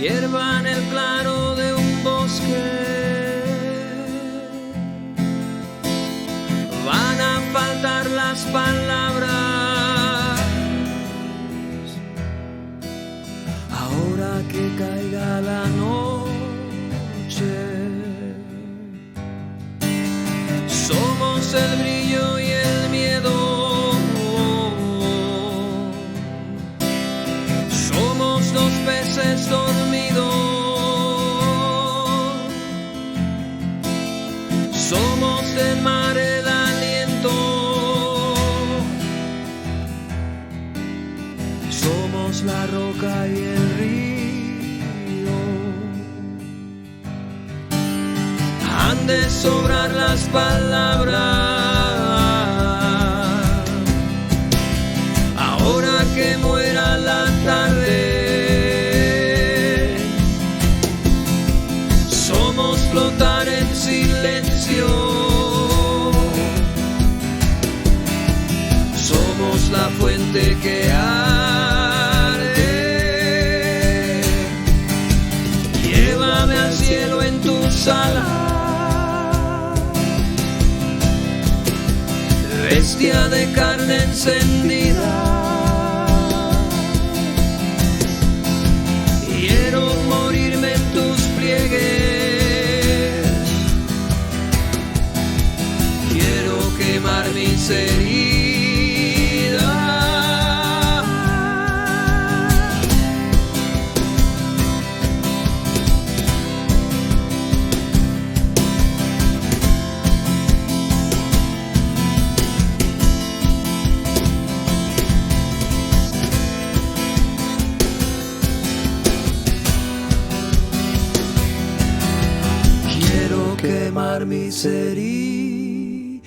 hierba en el claro de un bosque. Van a faltar las palabras ahora que caiga la noche. Somos el brillo y el miedo. Somos dos peces dormidos. Somos del mar el aliento. Somos la roca y el río. Han de sobrar las palabras ahora que muera la tarde. Somos flotar en silencio. Somos la fuente que arde. Llévame al cielo en tus alas, bestia de carne encendida. Quiero morirme en tus pliegues. Quiero quemar mis heridas. Quemar mis heridas.